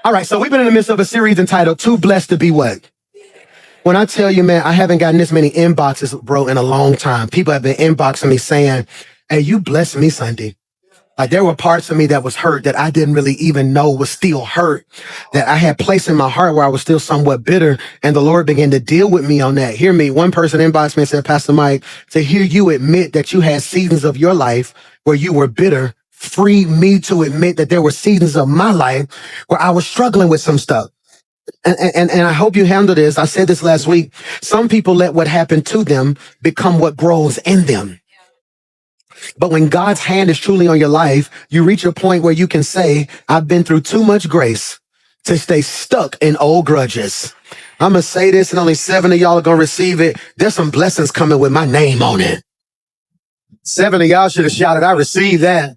All right, so we've been in the midst of a series entitled Too Blessed to Be What? When I tell you, man, I haven't gotten this many inboxes, bro, in a long time. People have been inboxing me saying, hey, you blessed me Sunday. Like there were parts of me that was hurt that I didn't really even know was still hurt, that I had placed in my heart where I was still somewhat bitter. And the Lord began to deal with me on that. Hear me. One person inboxed me and said, Pastor Mike, to hear you admit that you had seasons of your life where you were bitter, freed me to admit that there were seasons of my life where I was struggling with some stuff. And I hope you handle this. I said this last week. Some people let what happened to them become what grows in them. But when God's hand is truly on your life, you reach a point where you can say, I've been through too much grace to stay stuck in old grudges. I'm going to say this and only 7 of y'all are going to receive it. There's some blessings coming with my name on it. 7 of y'all should have shouted, I received that.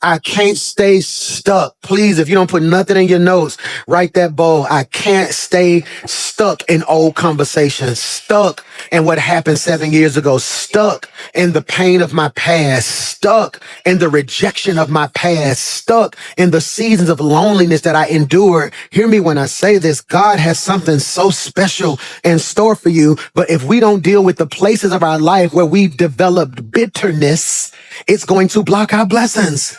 I can't stay stuck. Please, if you don't put nothing in your notes, write that bold. I can't stay stuck in old conversations, stuck in what happened 7 years ago, stuck in the pain of my past, stuck in the rejection of my past, stuck in the seasons of loneliness that I endured. Hear me when I say this. God has something so special in store for you. But if we don't deal with the places of our life where we've developed bitterness, it's going to block our blessings.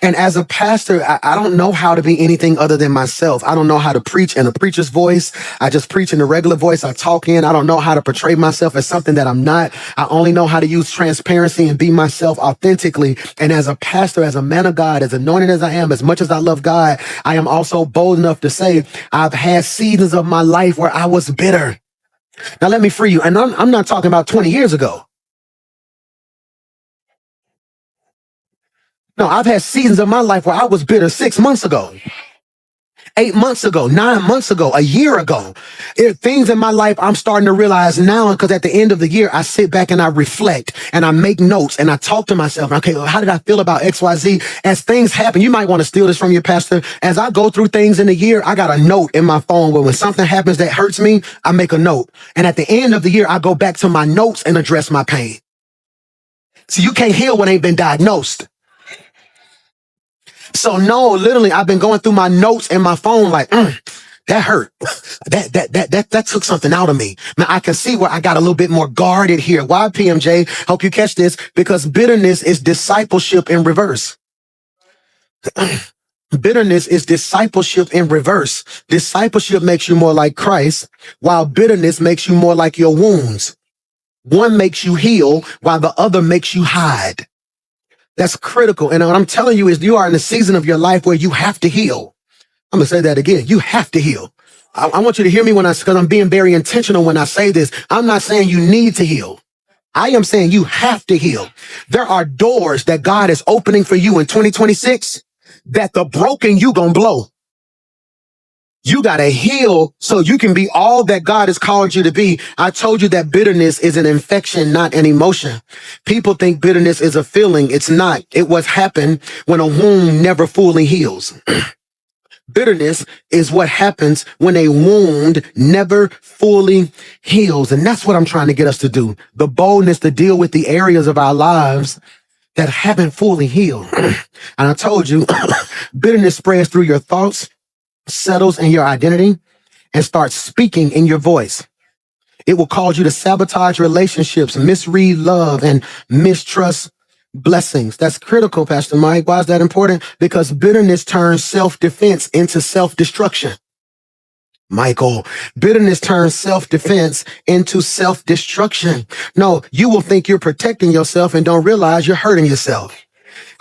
And as a pastor, I don't know how to be anything other than myself. I don't know how to preach in a preacher's voice. I just preach in the regular voice I talk in. I don't know how to portray myself as something that I'm not. I only know how to use transparency and be myself authentically. And as a pastor, as a man of God, as anointed as I am, as much as I love God, I am also bold enough to say I've had seasons of my life where I was bitter. Now let me free you. And I'm not talking about 20 years ago. No, I've had seasons of my life where I was bitter 6 months ago, 8 months ago, 9 months ago, a year ago. Things in my life I'm starting to realize now, because at the end of the year, I sit back and I reflect and I make notes and I talk to myself. Okay, well, how did I feel about XYZ? As things happen, you might want to steal this from your pastor. As I go through things in the year, I got a note in my phone where when something happens that hurts me, I make a note. And at the end of the year, I go back to my notes and address my pain. So you can't heal what ain't been diagnosed. So no, literally, I've been going through my notes in my phone like, that hurt. That took something out of me. Now I can see where I got a little bit more guarded here. Why, PMJ? Hope you catch this, because bitterness is discipleship in reverse. Bitterness is discipleship in reverse. Discipleship makes you more like Christ, while bitterness makes you more like your wounds. One makes you heal, while the other makes you hide. That's critical. And what I'm telling you is you are in a season of your life where you have to heal. I'm going to say that again. You have to heal. I want you to hear me because I'm being very intentional when I say this. I'm not saying you need to heal. I am saying you have to heal. There are doors that God is opening for you in 2026 that the broken you gonna blow. You got to heal so you can be all that God has called you to be. I told you that bitterness is an infection, not an emotion. People think bitterness is a feeling. It's not. It was happened when a wound never fully heals. Bitterness is what happens when a wound never fully heals. And that's what I'm trying to get us to do. The boldness to deal with the areas of our lives that haven't fully healed. And I told you, bitterness spreads through your thoughts, settles in your identity, and starts speaking in your voice. It will cause you to sabotage relationships, misread love, and mistrust blessings. That's critical, Pastor Mike. Why is that important? Because bitterness turns self-defense into self-destruction. Michael, bitterness turns self-defense into self-destruction. No, you will think you're protecting yourself and don't realize you're hurting yourself.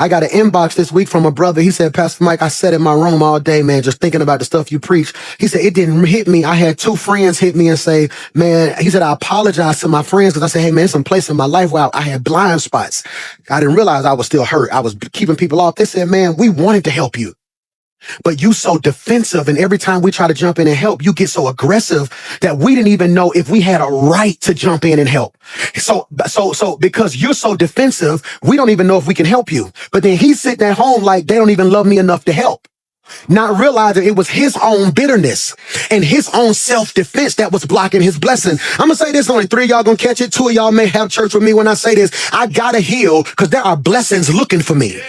I got an inbox this week from a brother. He said, Pastor Mike, I sat in my room all day, man, just thinking about the stuff you preach. He said, it didn't hit me. I had 2 friends hit me and say, man, he said, I apologize to my friends because I said, hey, man, some place in my life where I had blind spots. I didn't realize I was still hurt. I was keeping people off. They said, man, we wanted to help you, but you so defensive. And every time we try to jump in and help, you get so aggressive that we didn't even know if we had a right to jump in and help. So because you're so defensive, we don't even know if we can help you. But then he's sitting at home like they don't even love me enough to help. Not realizing it was his own bitterness and his own self-defense that was blocking his blessing. I'm going to say this, only 3 of y'all going to catch it. 2 of y'all may have church with me when I say this. I got to heal because there are blessings looking for me.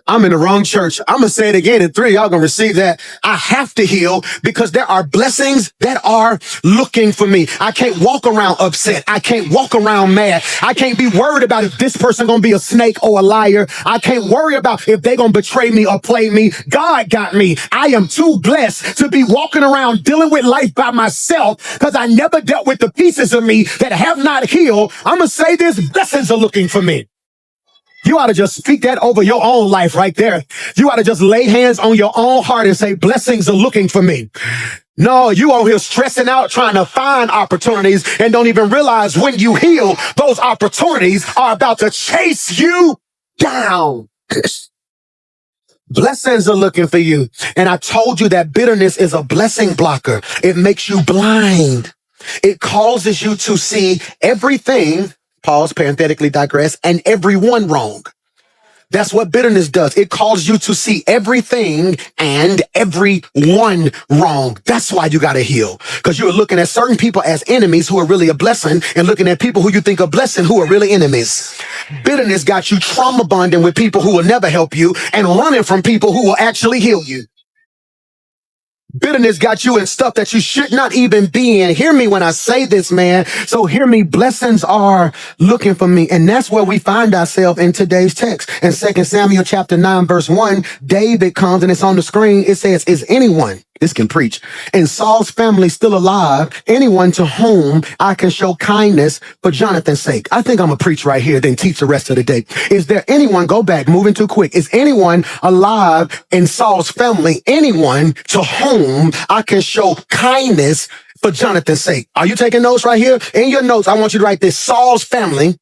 I'm in the wrong church. I'm going to say it again in three. Y'all going to receive that. I have to heal because there are blessings that are looking for me. I can't walk around upset. I can't walk around mad. I can't be worried about if this person going to be a snake or a liar. I can't worry about if they going to betray me or play me. God got me. I am too blessed to be walking around dealing with life by myself because I never dealt with the pieces of me that have not healed. I'm going to say this, blessings are looking for me. You ought to just speak that over your own life right there. You ought to just lay hands on your own heart and say, blessings are looking for me. No, you out here stressing out, trying to find opportunities and don't even realize when you heal, those opportunities are about to chase you down. Blessings are looking for you. And I told you that bitterness is a blessing blocker. It makes you blind. It causes you to see everything, pause, parenthetically digress, and everyone wrong. That's what bitterness does. It causes you to see everything and everyone wrong. That's why you got to heal. Because you're looking at certain people as enemies who are really a blessing and looking at people who you think are blessing who are really enemies. Bitterness got you trauma bonding with people who will never help you and running from people who will actually heal you. Bitterness got you in stuff that you should not even be in. Hear me when I say this, man. So hear me. Blessings are looking for me. And that's where we find ourselves in today's text. In 2 Samuel chapter 9, verse 1, David comes and it's on the screen. It says, is anyone, this can preach, in Saul's family still alive, anyone to whom I can show kindness for Jonathan's sake? I think I'm going to preach right here, then teach the rest of the day. Is there anyone, go back, moving too quick. Is anyone alive in Saul's family, anyone to whom I can show kindness for Jonathan's sake? Are you taking notes right here? In your notes, I want you to write this, Saul's family.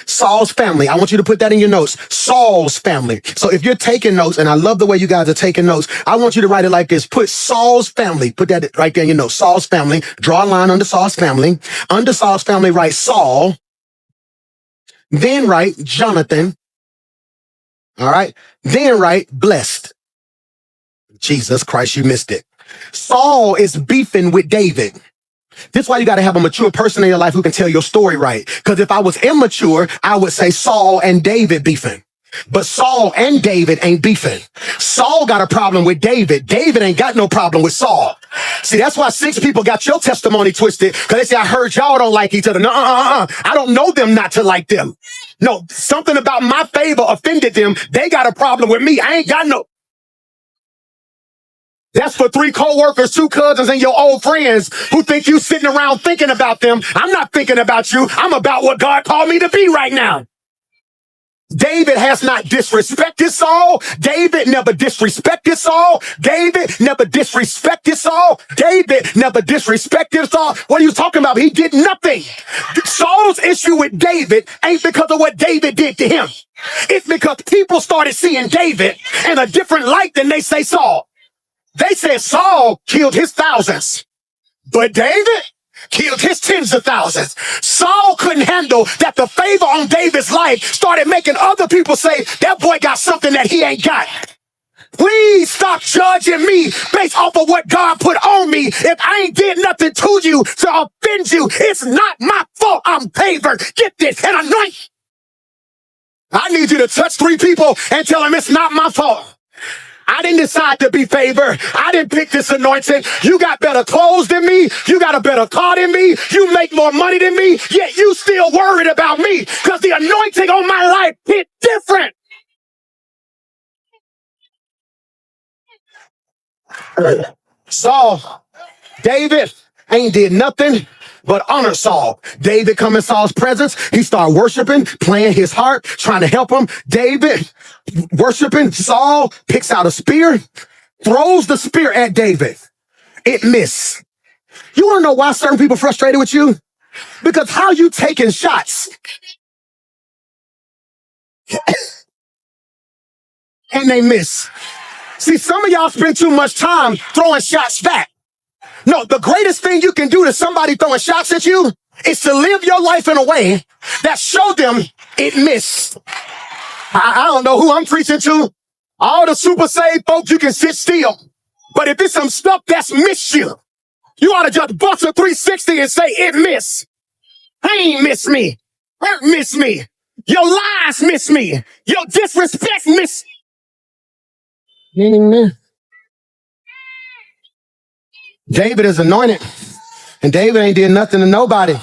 Saul's family. I want you to put that in your notes. Saul's family. So if you're taking notes, and I love the way you guys are taking notes, I want you to write it like this. Put Saul's family. Put that right there in your notes. Saul's family. Draw a line under Saul's family. Under Saul's family, write Saul. Then write Jonathan. All right. Then write blessed. Jesus Christ, you missed it. Saul is beefing with David. This is why you got to have a mature person in your life who can tell your story right. Because if I was immature, I would say Saul and David beefing. But Saul and David ain't beefing. Saul got a problem with David. David ain't got no problem with Saul. See, that's why 6 people got your testimony twisted. Because they say, I heard y'all don't like each other. No, I don't know them not to like them. No, something about my favor offended them. They got a problem with me. I ain't got no. That's for 3 co-workers, 2 cousins, and your old friends who think you sitting around thinking about them. I'm not thinking about you. I'm about what God called me to be right now. David has not disrespected Saul. David never disrespected Saul. David never disrespected Saul. David never disrespected Saul. What are you talking about? He did nothing. Saul's issue with David ain't because of what David did to him. It's because people started seeing David in a different light than they say Saul. They said Saul killed his thousands, but David killed his tens of thousands. Saul couldn't handle that the favor on David's life started making other people say, that boy got something that he ain't got. Please stop judging me based off of what God put on me. If I ain't did nothing to you to offend you, it's not my fault I'm favored. Get this and anoint. I need you to touch 3 people and tell them it's not my fault. I didn't decide to be favored. I didn't pick this anointing. You got better clothes than me. You got a better car than me. You make more money than me. Yet you still worried about me because the anointing on my life hit different. Saul, David ain't did nothing but honor Saul. David come in Saul's presence. He started worshiping, playing his heart, trying to help him. David worshiping. Saul picks out a spear, throws the spear at David. It missed. You want to know why certain people frustrated with you? Because how you taking shots and they miss. See, some of y'all spend too much time throwing shots back. No, the greatest thing you can do to somebody throwing shots at you is to live your life in a way that show them it missed. I don't know who I'm preaching to. All the super saved folks, you can sit still. But if it's some stuff that's missed you, you ought to just bust a 360 and say, it missed. Pain missed me. Hurt missed me. Your lies miss me. Your disrespect miss. Amen. David is anointed, and David ain't did nothing to nobody.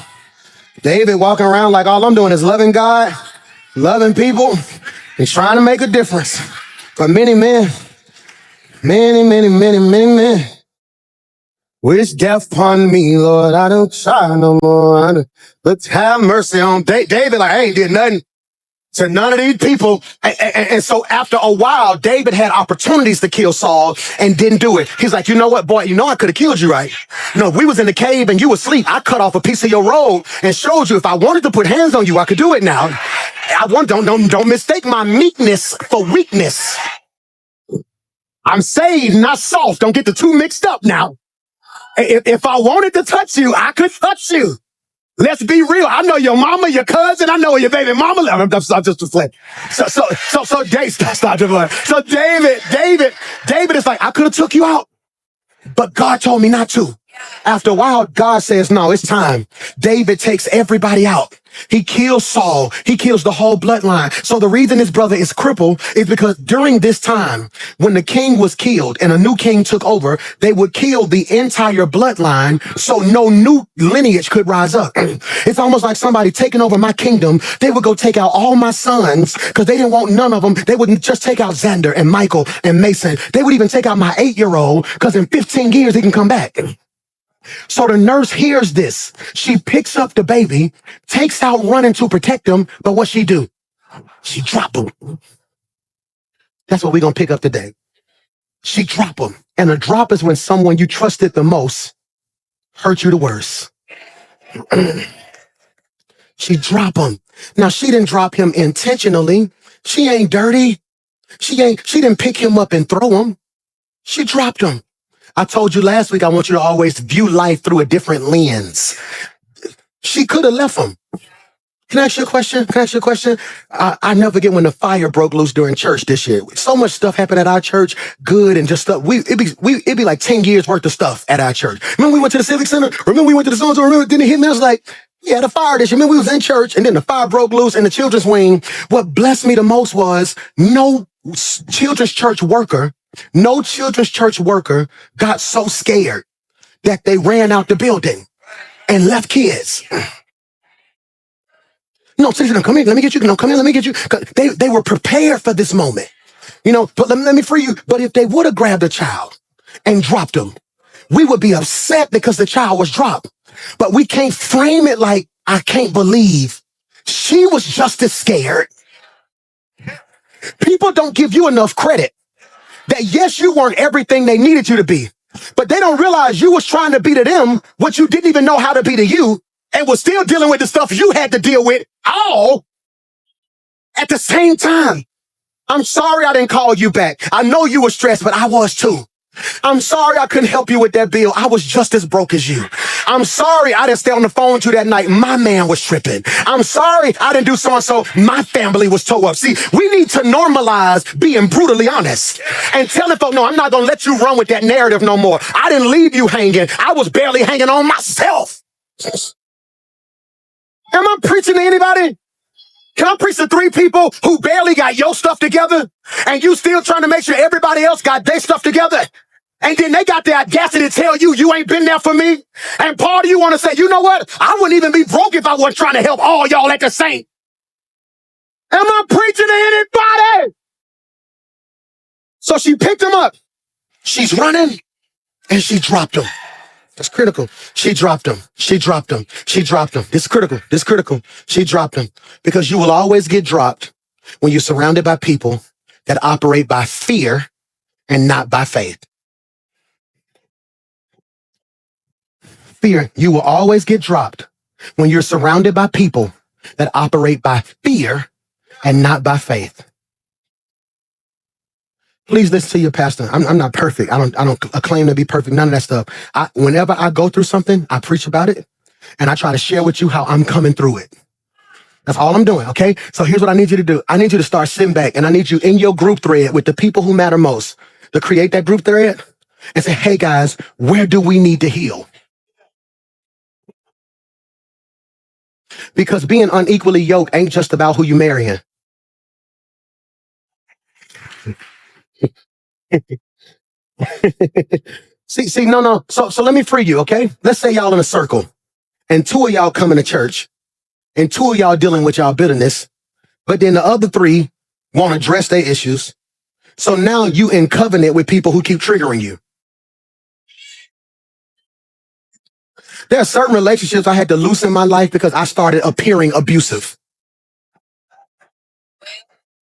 David walking around like all I'm doing is loving God, loving people, and trying to make a difference. But many men, many men, wish death upon me, Lord. I don't try no more. Let's have mercy on David. Like, I ain't did nothing to none of these people. And so after a while, David had opportunities to kill Saul and didn't do it. He's like, you know what, boy, you know I could have killed you, right? No, if we was in the cave and you were asleep, I cut off a piece of your robe and showed you if I wanted to put hands on you, I could do it now. Don't mistake my meekness for weakness. I'm saved, not soft. Don't get the two mixed up now. If I wanted to touch you, I could touch you. Let's be real. I know your mama, your cousin. I know your baby mama. I'm just a flip. So Dave, stop the blood. So David is like, I could have took you out, but God told me not to. After a while, God says, no, it's time. David takes everybody out. He kills Saul. He kills the whole bloodline. So the reason his brother is crippled is because during this time, when the king was killed and a new king took over, they would kill the entire bloodline so no new lineage could rise up. It's almost like somebody taking over my kingdom. They would go take out all my sons because they didn't want none of them. They wouldn't just take out Xander and Michael and Mason. They would even take out my 8-year-old because in 15 years he can come back. So the nurse hears this. She picks up the baby, takes out running to protect him. But what she do? She drop him. That's what we're going to pick up today. She drop him. And a drop is when someone you trusted the most hurt you the worst. She drop him. Now, she didn't drop him intentionally. She ain't dirty. She didn't pick him up and throw him. She dropped him. I told you last week, I want you to always view life through a different lens. She could have left him. Can I ask you a question? I never forget when the fire broke loose during church this year. So much stuff happened at our church, good and just stuff. It'd be like 10 years worth of stuff at our church. Remember we went to the Civic Center? Remember we went to the so-and-so? Remember, didn't it hit me? I was like, yeah, the fire this year. Remember we was in church and then the fire broke loose in the children's wing. What blessed me the most was no children's church worker got so scared that they ran out the building and left kids. No, seriously, no, come here, let me get you. No, come here, let me get you. They were prepared for this moment. But let me free you. But if they would have grabbed a child and dropped him, we would be upset because the child was dropped. But we can't frame it like, I can't believe she was just as scared. People don't give you enough credit that yes, you weren't everything they needed you to be, but they don't realize you was trying to be to them what you didn't even know how to be to you and was still dealing with the stuff you had to deal with all at the same time. I'm sorry I didn't call you back. I know you were stressed, but I was too. I'm sorry I couldn't help you with that bill. I was just as broke as you. I'm sorry I didn't stay on the phone with you that night. My man was tripping. I'm sorry I didn't do so-and-so. My family was tore up. See, we need to normalize being brutally honest and telling folks, no, I'm not going to let you run with that narrative no more. I didn't leave you hanging. I was barely hanging on myself. Am I preaching to anybody? Can I preach to 3 people who barely got your stuff together and you still trying to make sure everybody else got their stuff together? And then they got the audacity to tell you, you ain't been there for me. And part of you want to say, you know what? I wouldn't even be broke if I wasn't trying to help all y'all at the same. Am I preaching to anybody? So she picked him up. She's running and she dropped him. That's critical. She dropped him. She dropped him. She dropped him. This is critical. This is critical. She dropped him because you will always get dropped when you're surrounded by people that operate by fear and not by faith. Fear. You will always get dropped when you're surrounded by people that operate by fear and not by faith. Please listen to your pastor. I'm not perfect. I don't claim to be perfect. None of that stuff. Whenever I go through something, I preach about it and I try to share with you how I'm coming through it. That's all I'm doing, okay? So here's what I need you to do. I need you to start sitting back and I need you in your group thread with the people who matter most to create that group thread and say, hey guys, where do we need to heal? Because being unequally yoked ain't just about who you marrying. No. So let me free you, okay? Let's say y'all in a circle, and two of y'all coming to church, and two of y'all dealing with y'all bitterness, but then the other three want to address their issues. So now you in covenant with people who keep triggering you. There are certain relationships I had to loosen in my life because I started appearing abusive.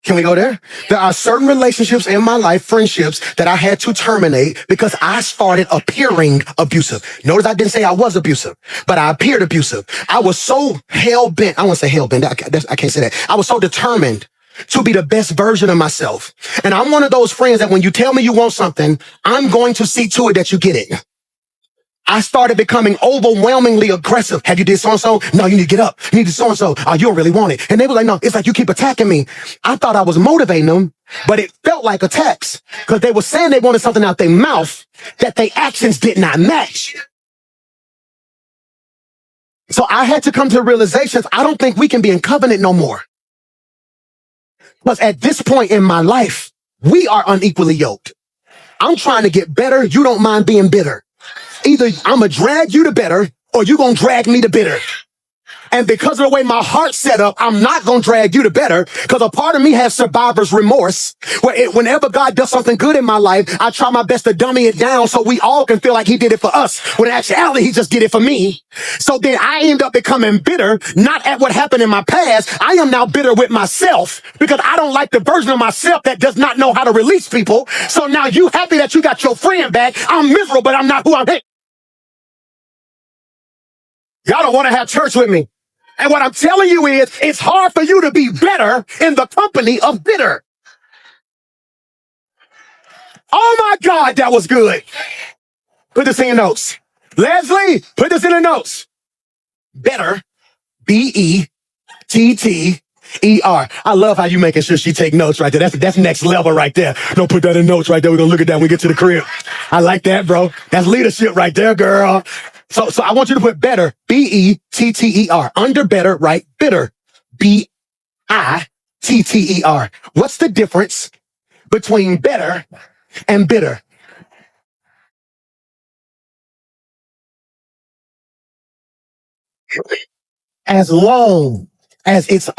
Can we go there? There are certain relationships in my life, friendships, that I had to terminate because I started appearing abusive. Notice I didn't say I was abusive, but I appeared abusive. I was so hell-bent. I won't say hell-bent. I can't say that. I was so determined to be the best version of myself. And I'm one of those friends that when you tell me you want something, I'm going to see to it that you get it. I started becoming overwhelmingly aggressive. Have you did so-and-so? No, you need to get up. You need to so-and-so. Oh, you don't really want it. And they were like, no, it's like you keep attacking me. I thought I was motivating them, but it felt like attacks because they were saying they wanted something out their mouth that their actions did not match. So I had to come to realizations. I don't think we can be in covenant no more. Because at this point in my life, we are unequally yoked. I'm trying to get better. You don't mind being bitter. Either I'm going to drag you to better or you're going to drag me to bitter. And because of the way my heart's set up, I'm not going to drag you to better because a part of me has survivor's remorse where whenever God does something good in my life, I try my best to dummy it down so we all can feel like he did it for us. When in actuality, he just did it for me. So then I end up becoming bitter, not at what happened in my past. I am now bitter with myself because I don't like the version of myself that does not know how to release people. So now you happy that you got your friend back. I'm miserable, but I'm not who I'm. Y'all don't want to have church with me. And what I'm telling you is, it's hard for you to be better in the company of bitter. Oh my God, that was good. Put this in your notes. Leslie, put this in the notes. Better, Better. I love how you making sure she take notes right there. That's next level right there. Don't put that in notes right there. We're going to look at that when we get to the crib. I like that, bro. That's leadership right there, girl. So I want you to put better, Better. Under better, right? Bitter, Bitter. What's the difference between better and bitter? As long as it's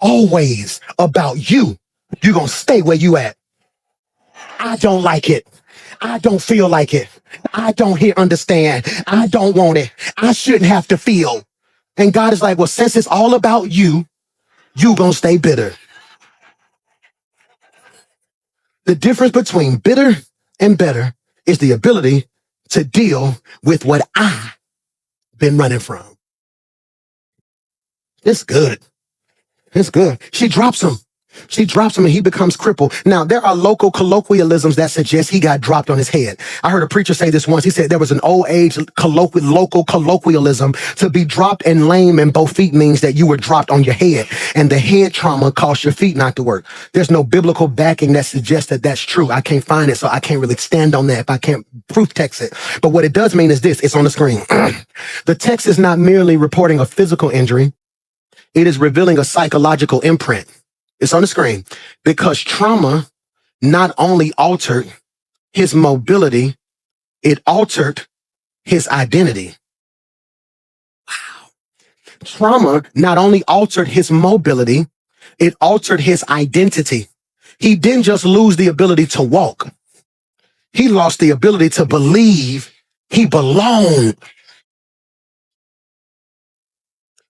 always about you, you're going to stay where you at. I don't like it. I don't feel like it. I don't understand. I don't want it. I shouldn't have to feel. And God is like, well, since it's all about you, you gonna stay bitter. The difference between bitter and better is the ability to deal with what I've been running from. It's good. It's good. She drops him. She drops him and he becomes crippled. Now, there are local colloquialisms that suggest he got dropped on his head. I heard a preacher say this once. He said there was an old age local colloquialism. To be dropped and lame in both feet means that you were dropped on your head, and the head trauma caused your feet not to work. There's no biblical backing that suggests that that's true. I can't find it, so I can't really stand on that if I can't proof text it. But what it does mean is this. It's on the screen. The text is not merely reporting a physical injury. It is revealing a psychological imprint. It's on the screen because trauma not only altered his mobility, it altered his identity. Wow. Trauma not only altered his mobility, it altered his identity. He didn't just lose the ability to walk. He lost the ability to believe he belonged.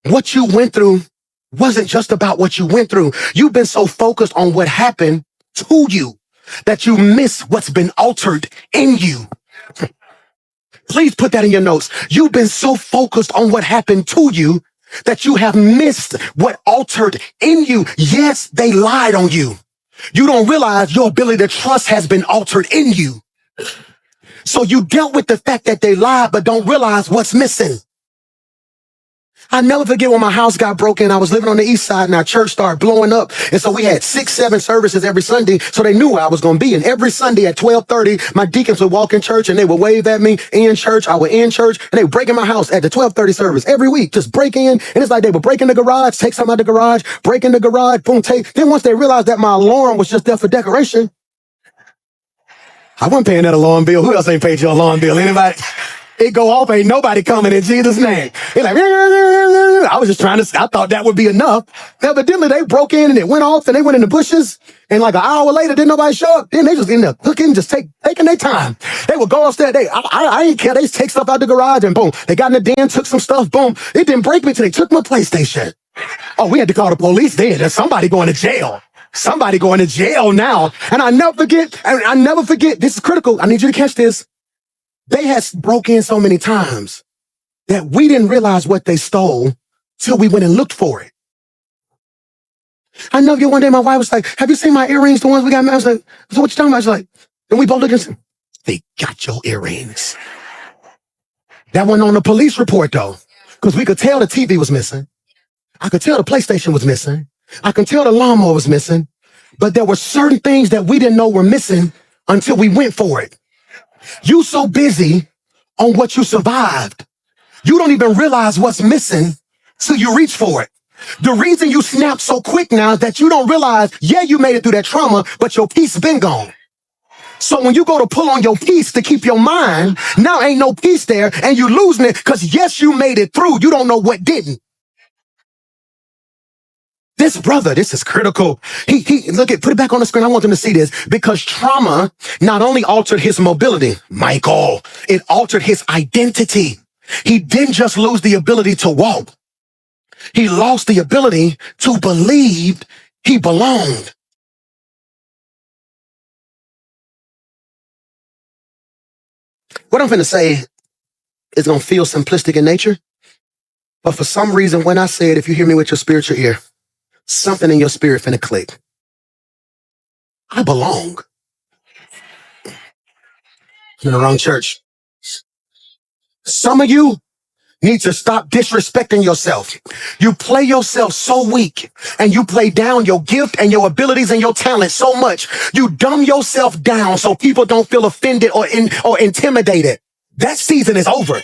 What you went through wasn't just about what you went through. You've been so focused on what happened to you that you miss what's been altered in you. Please put that in your notes. You've been so focused on what happened to you that you have missed what altered in you. Yes, they lied on you. You don't realize your ability to trust has been altered in you. So you dealt with the fact that they lied, but don't realize what's missing. I never forget when my house got broken. I was living on the east side and our church started blowing up. And so we had 6, 7 services every Sunday. So they knew where I was going to be. And every Sunday at 12:30, my deacons would walk in church and they would wave at me in church. I would in church and they would break in my house at the 12:30 service every week. Just break in. And it's like they would break in the garage, take something out of the garage, break in the garage, boom, take. Then once they realized that my alarm was just there for decoration, I wasn't paying that alarm bill. Who else ain't paid your alarm bill? Anybody? It go off, ain't nobody coming in Jesus' name. It's like, I was just I thought that would be enough. Evidently, they broke in and it went off and they went in the bushes. And like an hour later, didn't nobody show up. Then they just ended up cooking, just taking their time. They would go upstairs. I ain't care. They just take stuff out the garage and boom. They got in the den, took some stuff, boom. It didn't break me till they took my PlayStation. Oh, we had to call the police then. There's somebody going to jail. Somebody going to jail now. And I never forget, this is critical. I need you to catch this. They had broke in so many times that we didn't realize what they stole till we went and looked for it. I know one day my wife was like, have you seen my earrings, the ones we got? I was like, so what you talking about? She's like, and we both looked and said, they got your earrings. That wasn't on the police report though, because we could tell the TV was missing. I could tell the PlayStation was missing. I could tell the lawnmower was missing. But there were certain things that we didn't know were missing until we went for it. You so busy on what you survived, you don't even realize what's missing till you reach for it. The reason you snap so quick now is that you don't realize, yeah, you made it through that trauma, but your peace been gone. So when you go to pull on your peace to keep your mind, now ain't no peace there and you losing it because yes, you made it through. You don't know what didn't. This brother, this is critical. He put it back on the screen. I want them to see this because trauma not only altered his mobility, Michael, it altered his identity. He didn't just lose the ability to walk. He lost the ability to believe he belonged. What I'm going to say is going to feel simplistic in nature. But for some reason, when I say it, if you hear me with your spiritual ear, something in your spirit finna click. I belong. In the wrong church. Some of you need to stop disrespecting yourself. You play yourself so weak and you play down your gift and your abilities and your talent so much. You dumb yourself down so people don't feel offended or intimidated. That season is over.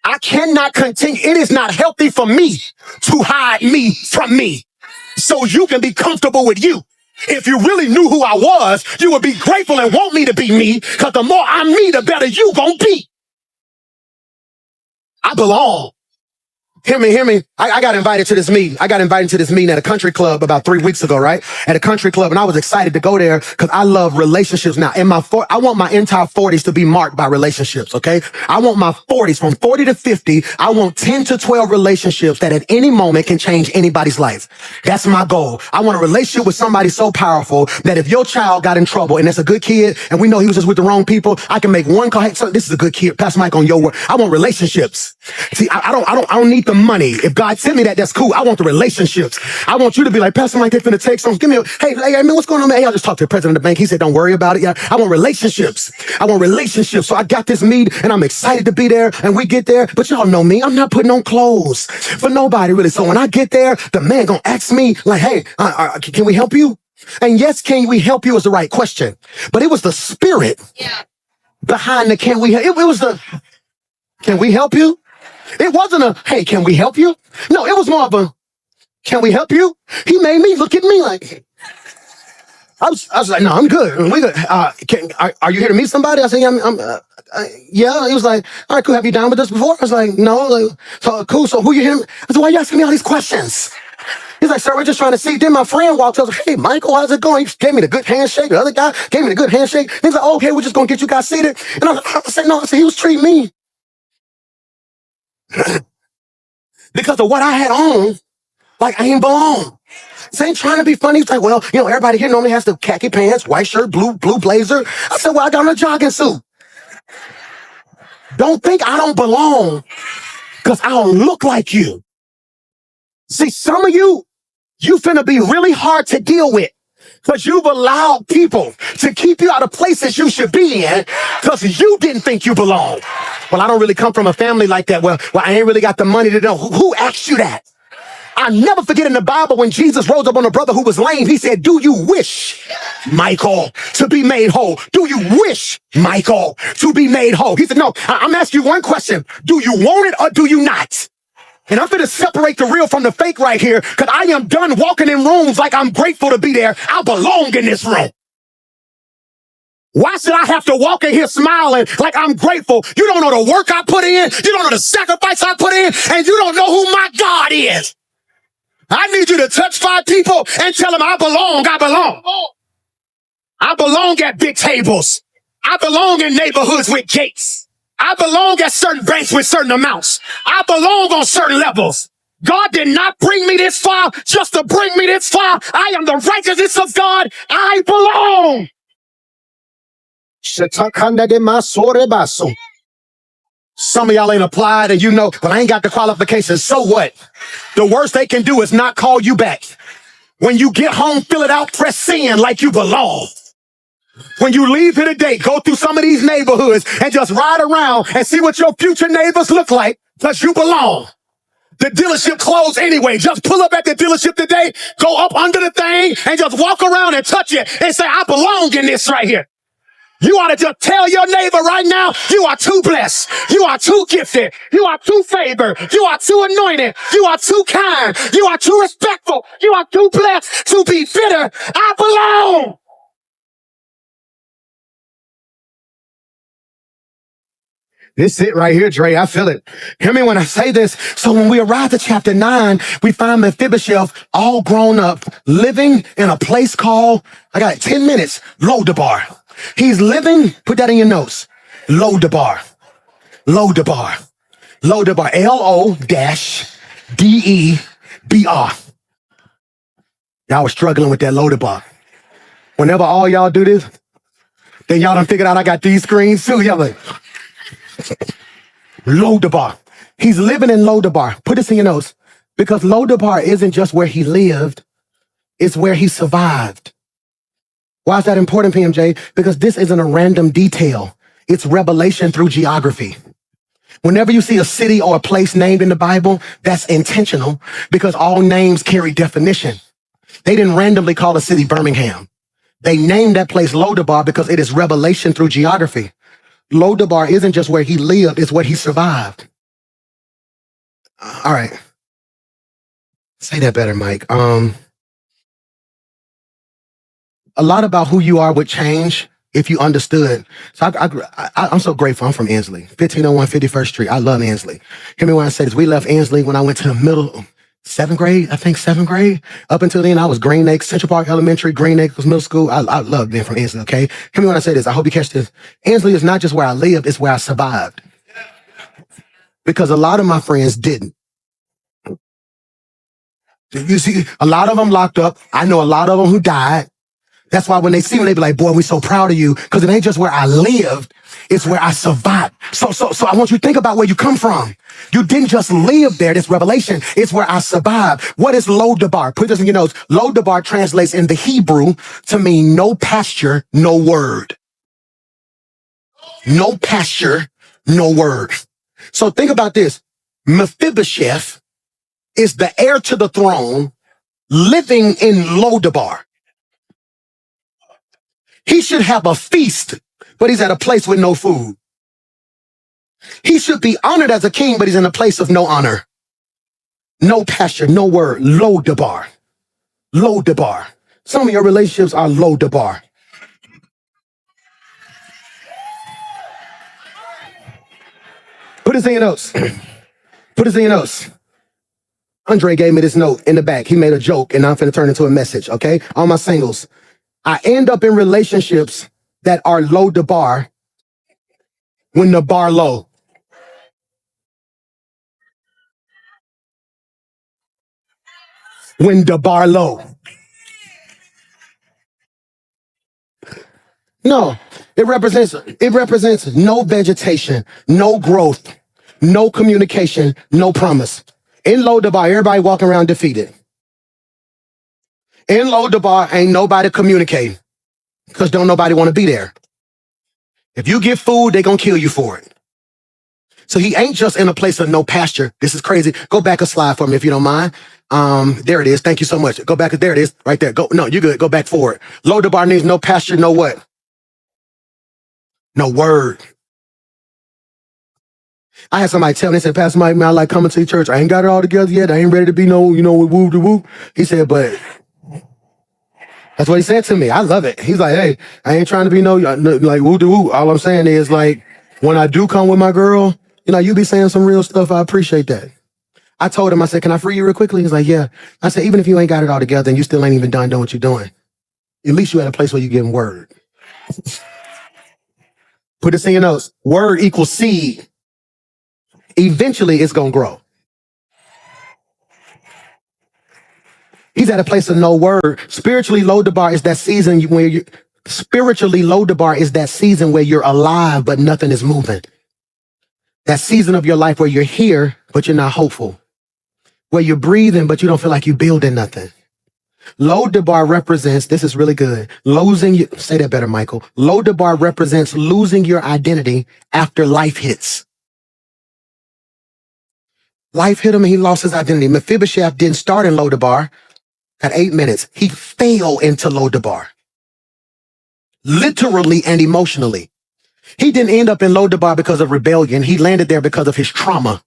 I cannot continue. It is not healthy for me to hide me from me so you can be comfortable with you. If you really knew who I was, you would be grateful and want me to be me because the more I'm me, the better you gonna be. I belong. Hear me. I got invited to this meeting. I got invited to this meeting at a country club about 3 weeks ago, right? At a country club, and I was excited to go there because I love relationships. Now, I want my entire 40s to be marked by relationships, okay? I want my 40s, from 40 to 50, I want 10 to 12 relationships that at any moment can change anybody's life. That's my goal. I want a relationship with somebody so powerful that if your child got in trouble and that's a good kid, and we know he was just with the wrong people, I can make one call. Hey, so this is a good kid. Pastor Mike on your word. I want relationships. See, I don't need the money. If God sent me that's cool. I want the relationships. I want you to be like, Pastor Mike, they're finna take something. Give me hey, man, what's going on, man? Hey, I just talked to the president of the bank. He said, don't worry about it. Yeah, I want relationships. So I got this meet and I'm excited to be there and we get there. But y'all know me. I'm not putting on clothes for nobody really. So when I get there, the man gonna ask me like, hey, can we help you? And yes, can we help you is the right question. But it was the spirit behind the can we help? It was the, can we help you? It wasn't a, hey, can we help you? No, it was more of a, can we help you? He made me look at me like, I was like, no, I'm good. We good. Are you here to meet somebody? I said, yeah, yeah. He was like, all right, cool. Have you down with us before? I was like, no. Like, so cool. So who you here? I said, why are you asking me all these questions? He's like, sir, we're just trying to see. Then my friend walked up. Hey, Michael, how's it going? He gave me the good handshake. The other guy gave me the good handshake. He's like, okay, we're just going to get you guys seated. And I said, no, he was treating me because of what I had on, like I ain't belong. This ain't trying to be funny. He's like, well, everybody here normally has the khaki pants, white shirt, blue blazer. I said, well, I got on a jogging suit. Don't think I don't belong because I don't look like you. See, some of you finna be really hard to deal with Because you've allowed people to keep you out of places you should be in because you didn't think you belonged. Well, I don't really come from a family like that. Well, I ain't really got the money to know. Who asked you that? I never forget in the Bible when Jesus rose up on a brother who was lame, he said, do you wish, Michael, to be made whole? Do you wish, Michael, to be made whole? He said, no, I'm asking you one question. Do you want it or do you not? And I'm going to separate the real from the fake right here because I am done walking in rooms like I'm grateful to be there. I belong in this room. Why should I have to walk in here smiling like I'm grateful? You don't know the work I put in. You don't know the sacrifice I put in. And you don't know who my God is. I need you to touch 5 people and tell them I belong. I belong. I belong at big tables. I belong in neighborhoods with gates. I belong at certain banks with certain amounts. I belong on certain levels. God did not bring me this far just to bring me this far. I am the righteousness of God. I belong. Some of y'all ain't applied and you know, but I ain't got the qualifications. So what? The worst they can do is not call you back. When you get home, fill it out, press send like you belong. When you leave here today, go through some of these neighborhoods and just ride around and see what your future neighbors look like because you belong. The dealership closed anyway. Just pull up at the dealership today, go up under the thing and just walk around and touch it and say, I belong in this right here. You ought to just tell your neighbor right now, you are too blessed. You are too gifted. You are too favored. You are too anointed. You are too kind. You are too respectful. You are too blessed to be bitter. I belong. This is it right here, Dre. I feel it. Hear me when I say this. So when we arrive at chapter 9, we find Mephibosheth all grown up, living in a place called, I got 10 minutes, Lodabar. He's living, put that in your notes, Lodabar. Lodabar. Lodabar. L-O-D-E-B-R. Y'all was struggling with that Lodabar. Whenever all y'all do this, then y'all done figured out I got these screens too. Y'all like, Lodabar. He's living in Lodabar. Put this in your notes. Because Lodabar isn't just where he lived, it's where he survived. Why is that important, PMJ? Because this isn't a random detail. It's revelation through geography. Whenever you see a city or a place named in the Bible, that's intentional because all names carry definition. They didn't randomly call a city Birmingham. They named that place Lodabar because it is revelation through geography. Lodabar isn't just where he lived, it's where he survived. All right. Say that better, Mike. A lot about who you are would change if you understood. So I'm so grateful. I'm from Ansley, 1501 51st Street. I love Ansley. Hear me when I say this. We left Ansley when I went to the middle, 7th grade, I think 7th grade. Up until then, I was Green Acres, Central Park Elementary, Green Acres Middle School. I love being from Ansley, okay? Hear me when I say this. I hope you catch this. Ansley is not just where I lived, it's where I survived. Because a lot of my friends didn't. You see, a lot of them locked up. I know a lot of them who died. That's why when they see me, they be like, boy, we're so proud of you. Because it ain't just where I lived, it's where I survived. So I want you to think about where you come from. You didn't just live there, this revelation. It's where I survived. What is Lodabar? Put this in your notes. Lodabar translates in the Hebrew to mean no pasture, no word. No pasture, no word. So think about this. Mephibosheth is the heir to the throne living in Lodabar. He should have a feast, but he's at a place with no food. He should be honored as a king, but he's in a place of no honor. No pasture, no word. Lodabar. Lodabar. Some of your relationships are Lodabar. Put this in your notes. Put this in your notes. Andre gave me this note in the back. He made a joke, and I'm finna turn it into a message, okay? All my singles. I end up in relationships that are Lodabar when the bar low. When the bar low. No, it represents no vegetation, no growth, no communication, no promise. In Lodabar, everybody walking around defeated. In Lodabar, ain't nobody communicating because don't nobody want to be there. If you get food, they gonna kill you for it. So he ain't just in a place of no pasture. This is crazy. Go back a slide for me if you don't mind. There it is. Thank you so much. Go back. There it is. Right there. Go. No, you're good. Go back forward. Lodabar needs no pasture, no what? No word. I had somebody tell me, they said, Pastor Mike, man, I like coming to the church. I ain't got it all together yet. I ain't ready to be no, woo to woo. He said, but that's what he said to me. I love it. He's like, hey, I ain't trying to be no like woo to woo. All I'm saying is like, when I do come with my girl, you be saying some real stuff. I appreciate that. I told him, I said, can I free you real quickly? He's like, yeah. I said, even if you ain't got it all together and you still ain't even done doing what you're doing, at least you at a place where you're getting word. Put this in your notes. Word equals seed. Eventually, it's going to grow. He's at a place of no word. Spiritually, Lodabar is that season where you. Spiritually, Lodabar is that season where you're alive, but nothing is moving. That season of your life where you're here, but you're not hopeful. Where you're breathing, but you don't feel like you're building nothing. Lodabar represents, this is really good, say that better, Michael. Lodabar represents losing your identity after life hits. Life hit him and he lost his identity. Mephibosheth didn't start in Lodabar at 8 minutes. He fell into Lodabar. Literally and emotionally. He didn't end up in Lodabar because of rebellion. He landed there because of his trauma.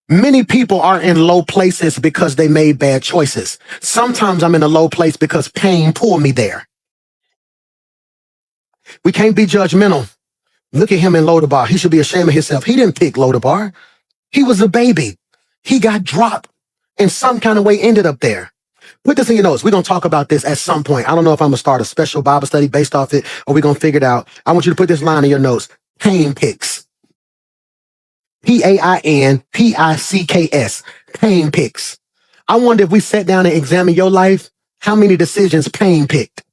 Many people are in low places because they made bad choices. Sometimes I'm in a low place because pain pulled me there. We can't be judgmental. Look at him in Lodabar. He should be ashamed of himself. He didn't pick Lodabar. He was a baby. He got dropped and some kind of way ended up there. Put this in your notes. We're going to talk about this at some point. I don't know if I'm going to start a special Bible study based off it or we're going to figure it out. I want you to put this line in your notes. Pain picks. Painpicks. Pain picks. I wonder if we sat down and examined your life, how many decisions pain picked?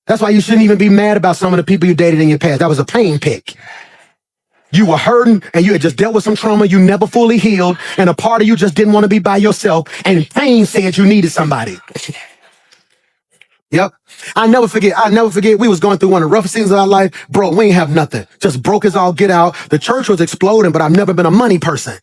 That's why you shouldn't even be mad about some of the people you dated in your past. That was a pain pick. You were hurting and you had just dealt with some trauma you never fully healed, and a part of you just didn't want to be by yourself, and pain said you needed somebody. Yep. I never forget. We was going through one of the roughest seasons of our life. Bro, we ain't have nothing. Just broke as all get out. The church was exploding, but I've never been a money person.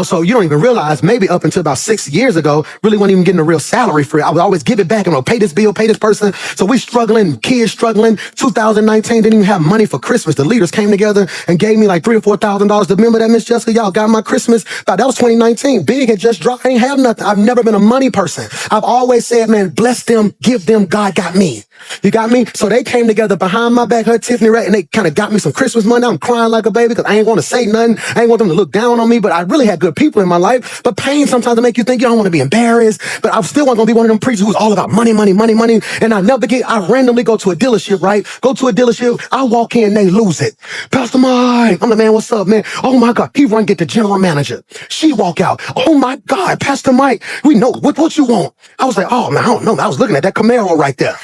So you don't even realize maybe up until about 6 years ago, really wasn't even getting a real salary for it. I would always give it back and pay this bill, pay this person. So we struggling, kids struggling. 2019, didn't even have money for Christmas. The leaders came together and gave me like $3,000 or $4,000. Remember that, Miss Jessica? Y'all got my Christmas. That was 2019. Big had just dropped. I ain't have nothing. I've never been a money person. I've always said, man, bless them, give them, God got me. You got me? So they came together behind my back, her Tiffany, right? And they kind of got me some Christmas money. I'm crying like a baby because I ain't want to say nothing. I ain't want them to look down on me, but I really had good people in my life. But pain sometimes to make you think you don't want to be embarrassed. But I still wasn't going to be one of them preachers who's all about money, money, money, money. And I randomly go to a dealership, right? Go to a dealership. I walk in, they lose it. Pastor Mike. I'm like, man, what's up, man? Oh my God. He run get the general manager. She walk out. Oh my God, Pastor Mike. We know what you want. I was like, oh man, I don't know. I was looking at that Camaro right there.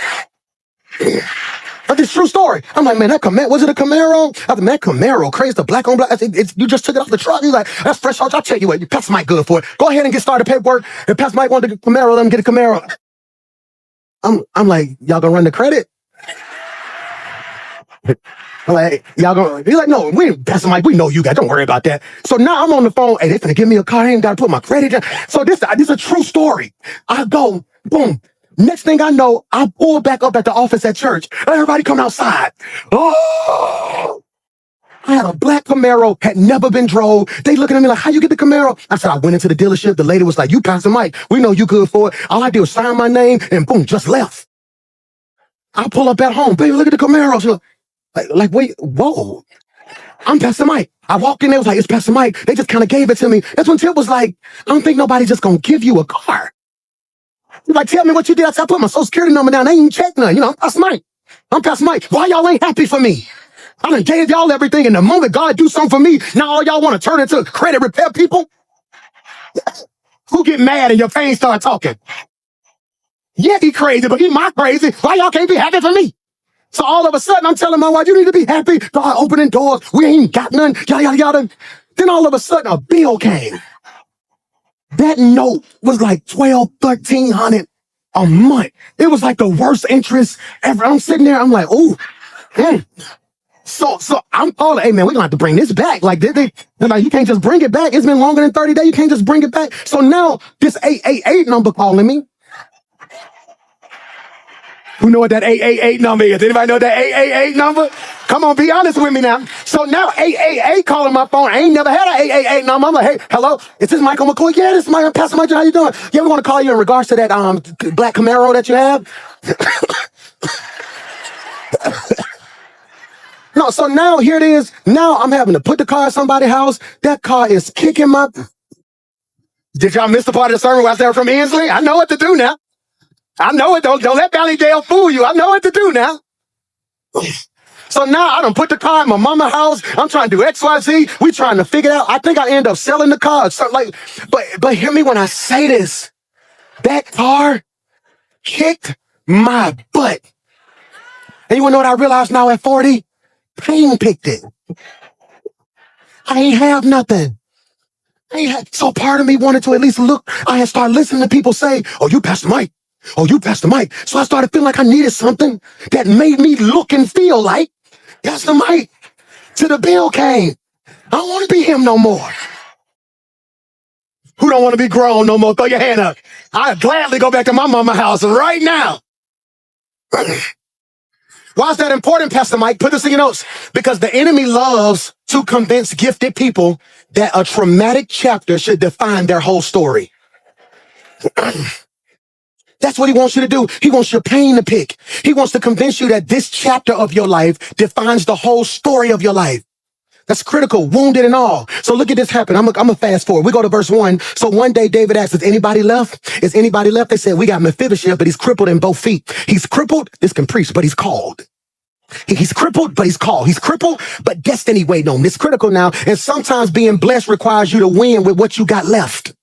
That's a true story. I'm like, man, that Camaro, was it a Camaro? I said, man, that Camaro, crazy, the black on black. I said, you just took it off the truck. He's like, that's fresh. I'll tell you what, Pastor Mike good for it. Go ahead and get started paperwork. If Pastor Mike wanted a Camaro, let him get a Camaro. I'm like, y'all gonna run the credit? I'm like, y'all gonna, he's like, no, Pastor Mike, we know you guys. Don't worry about that. So now I'm on the phone. Hey, they finna give me a car. I ain't gotta put my credit in. So this is a true story. I go, boom. Next thing I know, I pull back up at the office at church. Everybody come outside. Oh, I had a black Camaro, had never been drove. They looking at me like, how you get the Camaro? I said, I went into the dealership. The lady was like, you Pastor Mike. We know you good for it. All I did was sign my name and boom, just left. I pull up at home. Baby, look at the Camaro. She like, wait, whoa. I'm Pastor Mike. I walked in there, was like, it's Pastor Mike. They just kind of gave it to me. That's when Tip was like, I don't think nobody's just gonna give you a car. He's like, tell me what you did. I said, I put my social security number down. They ain't even check none. I'm Pastor Mike. I'm Pastor Mike. Why y'all ain't happy for me? I done gave y'all everything, and the moment God do something for me, now all y'all want to turn into credit repair people? Who get mad and your pain start talking? Yeah, he crazy, but he my crazy. Why y'all can't be happy for me? So all of a sudden, I'm telling my wife, you need to be happy. God opening doors. We ain't got none. Yada, yada, yada. Then all of a sudden, a bill came. That note was like 1,200, 1,300 a month. It was like the worst interest ever. I'm sitting there, I'm like, ooh. So I'm calling, hey man, we're gonna have to bring this back. Like they're like, you can't just bring it back. It's been longer than 30 days. You can't just bring it back. So now this 888 number calling me. Who know what that 888 number is? Anybody know that 888 number? Come on, be honest with me now. So now 888 calling my phone. I ain't never had an 888 number. I'm like, hey, hello, is this Michael McCoy? Yeah, this is Michael. Pastor Michael, how you doing? Yeah, we want to call you in regards to that black Camaro that you have. No, so now here it is. Now I'm having to put the car at somebody's house. That car is kicking my... Did y'all miss the part of the sermon where I said from Inslee? I know what to do now. I know it. Don't let Valley Dale fool you. I know what to do now. So now I done put the car at my mama's house. I'm trying to do X, Y, Z. We trying to figure it out. I think I end up selling the car. So like, but hear me when I say this. That car kicked my butt. And you wanna know what I realize now at 40? Pain picked it. I ain't have nothing. So part of me wanted to at least look. I had started listening to people say, oh, you Pastor Mike. Oh, you Pastor Mike. So I started feeling like I needed something that made me look and feel like Pastor Mike. Till the bill came. I don't want to be him no more. Who don't want to be grown no more? Throw your hand up. I'd gladly go back to my mama's house right now. Why is that important, Pastor Mike? Put this in your notes. Because the enemy loves to convince gifted people that a traumatic chapter should define their whole story. That's what he wants you to do. He wants your pain to pick. He wants to convince you that this chapter of your life defines the whole story of your life. That's critical, wounded and all. So look at this happen. I'm gonna fast forward. We go to verse 1. So one day David asked, is anybody left? Is anybody left? They said, we got Mephibosheth, but he's crippled in both feet. He's crippled, this can preach, but he's called. He's crippled, but he's called. He's crippled, but destiny waiting on him. It's critical now. And sometimes being blessed requires you to win with what you got left.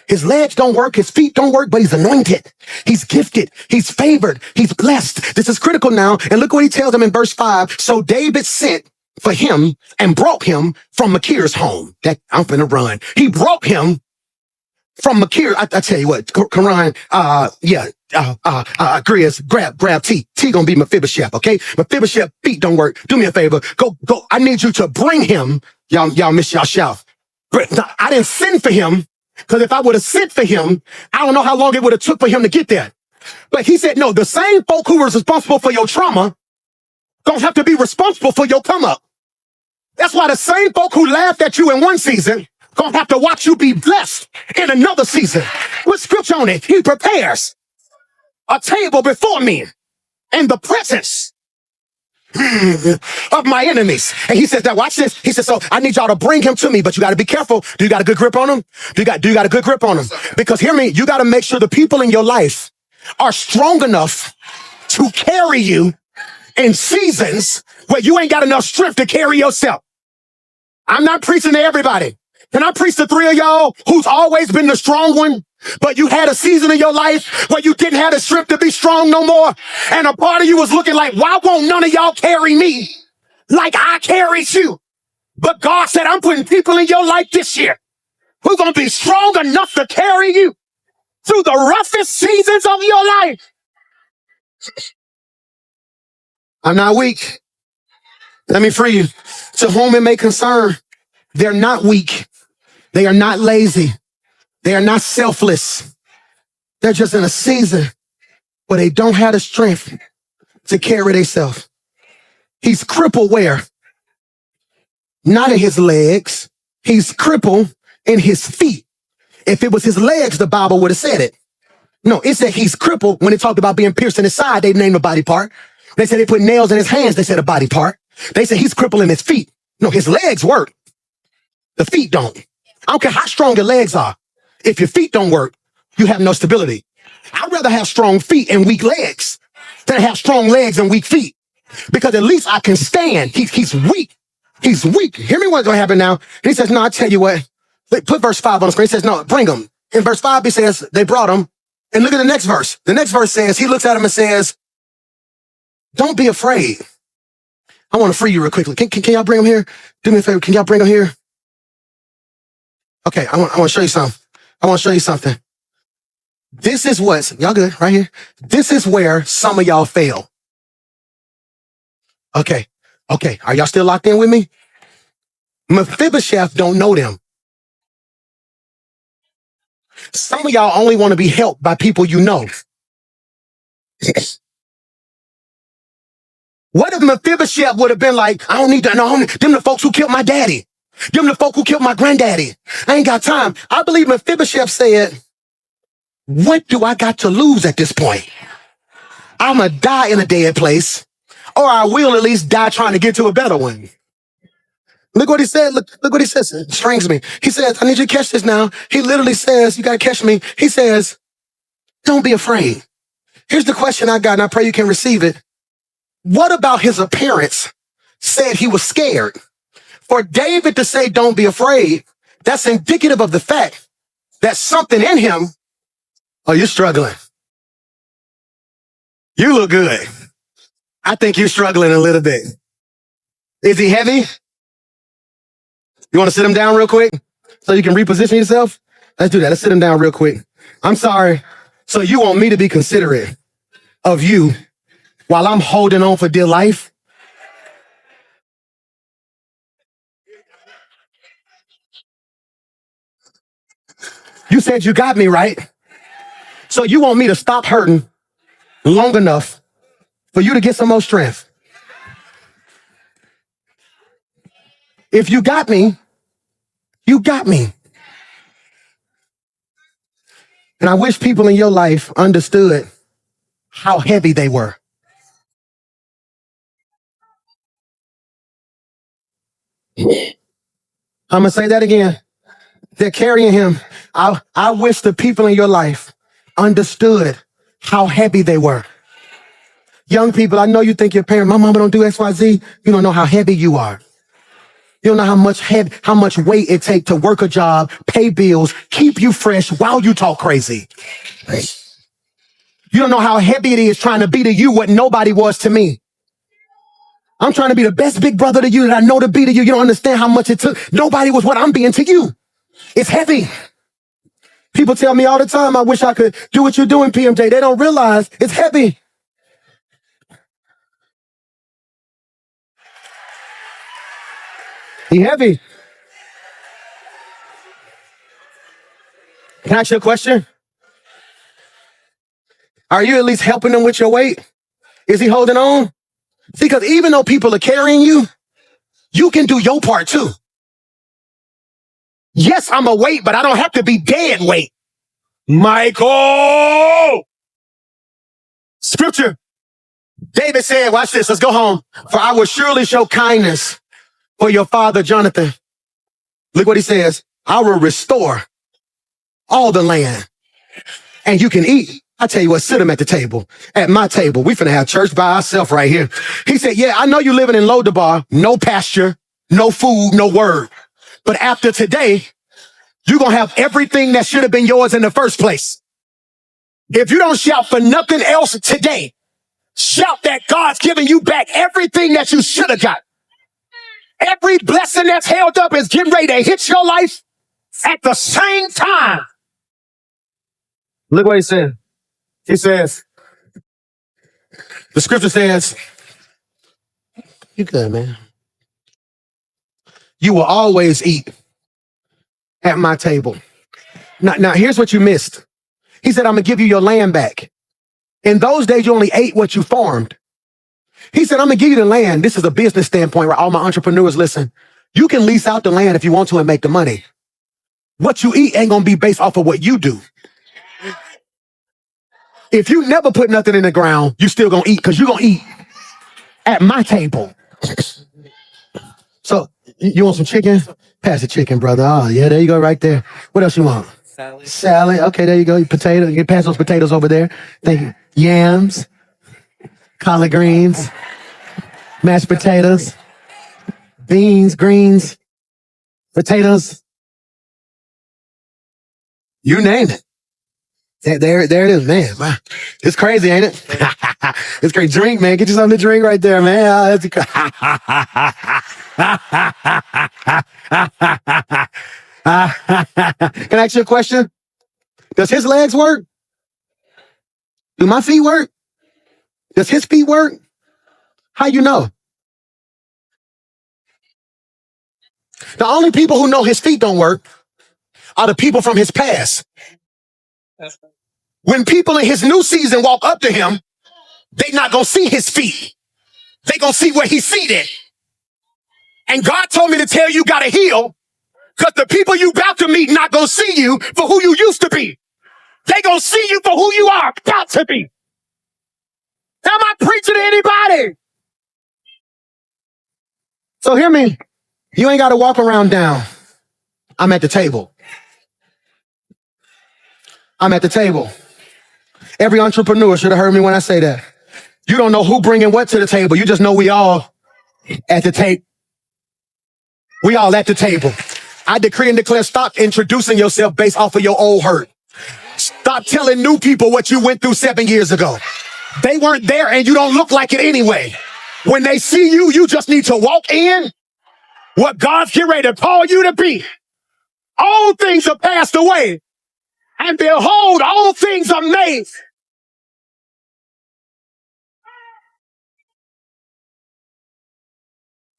His legs don't work, his feet don't work, but he's anointed. He's gifted. He's favored. He's blessed. This is critical now. And look what he tells them in verse 5. So David sent for him and brought him from Machir's home. That I'm finna run. He brought him from Machir. I tell you what, Karan, Grizz, grab T. T gonna be Mephibosheth, okay? Mephibosheth feet don't work. Do me a favor. Go. I need you to bring him. Y'all miss y'all shout. I didn't send for him. Because if I would have sent for him, I don't know how long it would have took for him to get there. But he said, no, the same folk who was responsible for your trauma don't have to be responsible for your come up. That's why the same folk who laughed at you in one season gonna have to watch you be blessed in another season. With scripture on it, he prepares a table before me in the presence of my enemies. And he says, now watch this. He says, so I need y'all to bring him to me, but you got to be careful. Do you got a good grip on him? Do you got a good grip on him? Because hear me, you got to make sure the people in your life are strong enough to carry you in seasons where you ain't got enough strength to carry yourself. I'm not preaching to everybody. Can I preach to three of y'all who's always been the strong one, but you had a season in your life where you didn't have the strength to be strong no more? And a part of you was looking like, why won't none of y'all carry me like I carried you? But God said, I'm putting people in your life this year who's going to be strong enough to carry you through the roughest seasons of your life. I'm not weak. Let me free you. To whom it may concern, they're not weak. They are not lazy. They are not selfless. They're just in a season where they don't have the strength to carry themselves. He's crippled where? Not in his legs. He's crippled in his feet. If it was his legs, the Bible would have said it. No, it said he's crippled. When it talked about being pierced in his side, they named a body part. They said they put nails in his hands. They said a body part. They said he's crippled in his feet. No, his legs work. The feet don't. I don't care how strong your legs are. If your feet don't work, you have no stability. I'd rather have strong feet and weak legs than have strong legs and weak feet. Because at least I can stand. He's weak. He's weak. Hear me what's going to happen now. And he says, no, I tell you what. Put verse 5 on the screen. He says, no, bring him. In verse 5, he says, they brought him. And look at the next verse. The next verse says, he looks at him and says, don't be afraid. I want to free you real quickly. Can y'all bring him here? Do me a favor. Can y'all bring him here? Okay, I want to show you something. I want to show you something. This is what's, y'all good right here? This is where some of y'all fail. Okay. Are y'all still locked in with me? Mephibosheth don't know them. Some of y'all only want to be helped by people you know. What if Mephibosheth would have been like, I don't need to know them the folks who killed my daddy. Them the folk who killed my granddaddy. I ain't got time. I believe Mephibosheth said, what do I got to lose at this point? I'm going to die in a dead place, or I will at least die trying to get to a better one. Look what he said. Look what he says. It strings me. He says, I need you to catch this now. He literally says, you got to catch me. He says, don't be afraid. Here's the question I got, and I pray you can receive it. What about his appearance said he was scared? For David to say, don't be afraid, that's indicative of the fact that something in him, oh, you're struggling. You look good. I think you're struggling a little bit. Is he heavy? You want to sit him down real quick so you can reposition yourself? Let's do that. Let's sit him down real quick. I'm sorry. So you want me to be considerate of you while I'm holding on for dear life? You said you got me, right? So you want me to stop hurting long enough for you to get some more strength. If you got me, you got me. And I wish people in your life understood how heavy they were. I'm going to say that again. They're carrying him. I wish the people in your life understood how heavy they were. Young people, I know you think your parents, my mama don't do X, Y, Z. You don't know how heavy you are. You don't know how much weight it takes to work a job, pay bills, keep you fresh while you talk crazy. You don't know how heavy it is trying to be to you what nobody was to me. I'm trying to be the best big brother to you that I know to be to you. You don't understand how much it took. Nobody was what I'm being to you. It's heavy. People tell me all the time, I wish I could do what you're doing, PMJ. They don't realize it's heavy. He heavy. Can I ask you a question? Are you at least helping him with your weight? Is he holding on? See, because even though people are carrying you, you can do your part too. Yes, I'm a weight, but I don't have to be dead weight. Michael! Scripture. David said, watch this, let's go home. For I will surely show kindness for your father, Jonathan. Look what he says. I will restore all the land and you can eat. I tell you what, sit him at the table, at my table. We finna have church by ourselves right here. He said, yeah, I know you're living in Lodabar, no pasture, no food, no word. But after today, you're gonna have everything that should have been yours in the first place. If you don't shout for nothing else today, shout that God's giving you back everything that you should have got. Every blessing that's held up is getting ready to hit your life at the same time. Look what he said. He says, the scripture says, you good, man. You will always eat at my table. Now, here's what you missed. He said, I'm going to give you your land back. In those days, you only ate what you farmed. He said, I'm going to give you the land. This is a business standpoint where all my entrepreneurs listen. You can lease out the land if you want to and make the money. What you eat ain't going to be based off of what you do. If you never put nothing in the ground, you still going to eat because you're going to eat at my table. So you want some chicken? Pass the chicken, brother. Oh, yeah, there you go right there. What else you want? Salad. Okay, there you go. Potato. You can pass those potatoes over there. Thank you. Yams, collard greens, mashed potatoes, beans, greens, potatoes. You name it. There it is, man. Wow. It's crazy, ain't it? It's great. Drink, man. Get you something to drink right there, man. Can I ask you a question? Does his legs work? Do my feet work? Does his feet work? How you know? The only people who know his feet don't work are the people from his past. When people in his new season walk up to him, they not gonna see his feet. They gonna see where he's seated. And God told me to tell you gotta heal, because the people you about to meet not gonna see you for who you used to be. They gonna see you for who you are about to be. Am I preaching to anybody? So hear me. You ain't gotta walk around down. I'm at the table. I'm at the table. Every entrepreneur should have heard me when I say that. You don't know who bringing what to the table. You just know we all at the table. We all at the table. I decree and declare, stop introducing yourself based off of your old hurt. Stop telling new people what you went through 7 years ago. They weren't there and you don't look like it anyway. When they see you, you just need to walk in what God's getting ready to call you to be. All things are passed away, and behold, all things are made.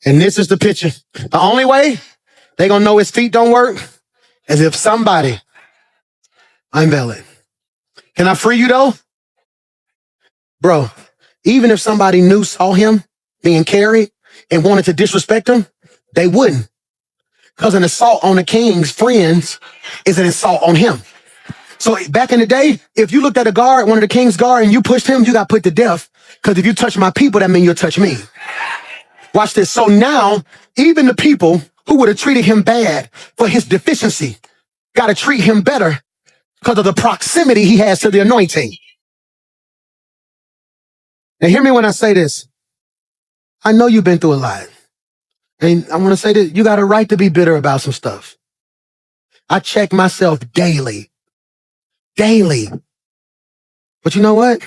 And this is the picture. The only way they gonna know his feet don't work is if somebody unveil it. Can I free you though? Bro, even if somebody new saw him being carried and wanted to disrespect him, they wouldn't. Because an assault on the king's friends is an assault on him. So back in the day, if you looked at a guard, one of the king's guard, and you pushed him, you got put to death. Because if you touch my people, that means you'll touch me. Watch this. So now, even the people who would have treated him bad for his deficiency got to treat him better because of the proximity he has to the anointing. And hear me when I say this. I know you've been through a lot. And I want to say that you got a right to be bitter about some stuff. I check myself daily. Daily. But you know what?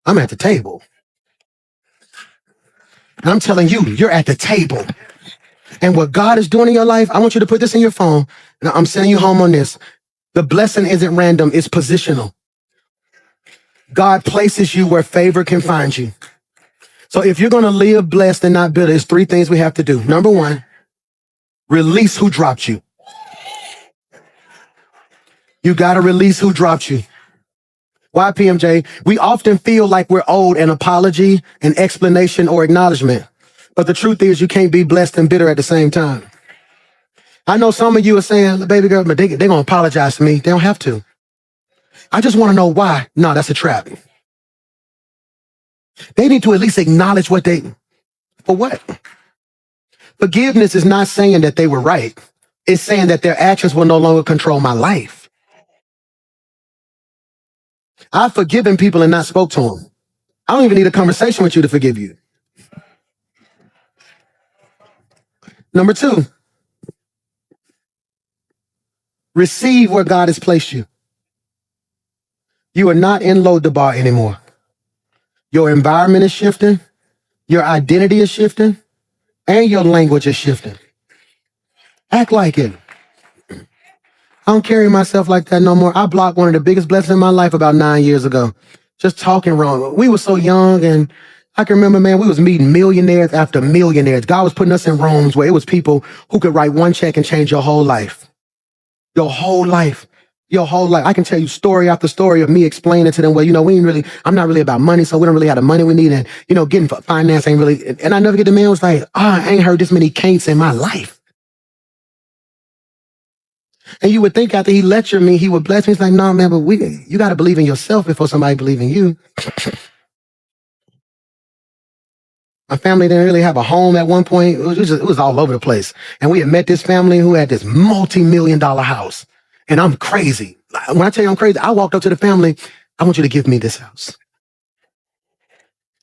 I'm at the table. And I'm telling you, you're at the table. And what God is doing in your life, I want you to put this in your phone. And I'm sending you home on this. The blessing isn't random, it's positional. God places you where favor can find you. So if you're going to live blessed and not bitter, it's 3 things we have to do. Number 1, release who dropped you. You got to release who dropped you. Why, PMJ? We often feel like we're owed an apology, an explanation, or acknowledgement. But the truth is you can't be blessed and bitter at the same time. I know some of you are saying, baby girl, but they're going to apologize to me. They don't have to. I just want to know why. No, that's a trap. They need to at least acknowledge for what? Forgiveness is not saying that they were right. It's saying that their actions will no longer control my life. I've forgiven people and not spoke to them. I don't even need a conversation with you to forgive you. Number 2, receive where God has placed you. You are not in Lodabar anymore. Your environment is shifting. Your identity is shifting. And your language is shifting. Act like it. I don't carry myself like that no more. I blocked one of the biggest blessings in my life about 9 years ago. Just talking wrong. We were so young, and I can remember, man, we was meeting millionaires after millionaires. God was putting us in rooms where it was people who could write one check and change your whole life. Your whole life. Your whole life. I can tell you story after story of me explaining to them, well, I'm not really about money, so we don't really have the money we need. And, getting finance ain't really, and I never get the man was like, I ain't heard this many can'ts in my life. And you would think after he lectured me, he would bless me. He's like, no, man, but you got to believe in yourself before somebody believe in you. My family didn't really have a home at one point. It was all over the place. And we had met this family who had this multi-million-dollar house. And I'm crazy. When I tell you I'm crazy, I walked up to the family. I want you to give me this house.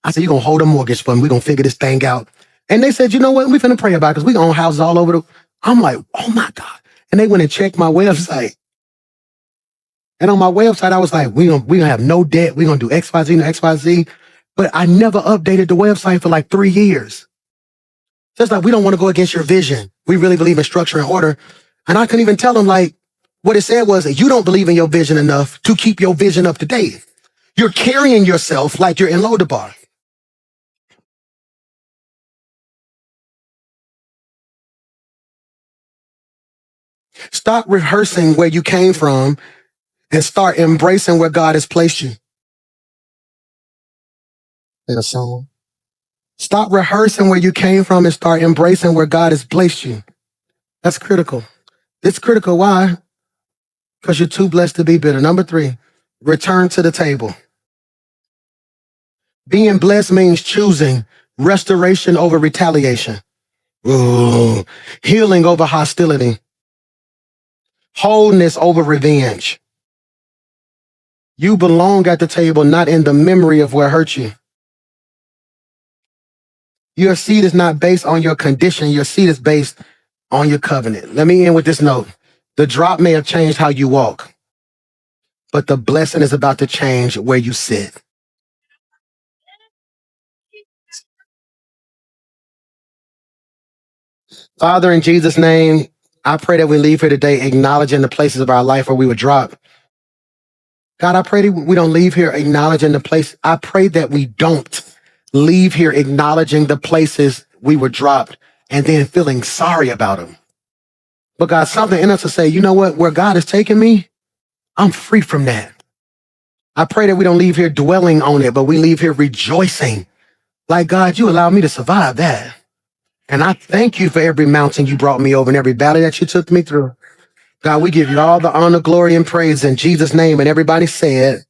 I said, you're going to hold a mortgage for me. We're going to figure this thing out. And they said, you know what? We're finna pray about it because we own houses all over I'm like, oh my God. And they went and checked my website. And on my website, I was like, we gonna have no debt. We're going to do X, Y, Z, and X, Y, Z. But I never updated the website for like 3 years. So it's like, we don't want to go against your vision. We really believe in structure and order. And I couldn't even tell them, like, What it said was that you don't believe in your vision enough to keep your vision up to date. You're carrying yourself like you're in Lodabar. Stop rehearsing where you came from and start embracing where God has placed you. In a song. Stop rehearsing where you came from and start embracing where God has placed you. That's critical. It's critical. Why? Because you're too blessed to be bitter. Number 3, return to the table. Being blessed means choosing restoration over retaliation. Ooh. Healing over hostility. Wholeness over revenge. You belong at the table, not in the memory of what hurt you. Your seed is not based on your condition. Your seed is based on your covenant. Let me end with this note. The drop may have changed how you walk, but the blessing is about to change where you sit. Father, in Jesus' name, I pray that we leave here today acknowledging the places of our life where we were dropped. God, I pray that we don't leave here acknowledging the place. I pray that we don't leave here acknowledging the places we were dropped and then feeling sorry about them. But God, something in us to say, you know what? Where God has taken me, I'm free from that. I pray that we don't leave here dwelling on it, but we leave here rejoicing. Like, God, you allowed me to survive that. And I thank you for every mountain you brought me over and every valley that you took me through. God, we give you all the honor, glory, and praise in Jesus' name. And everybody said,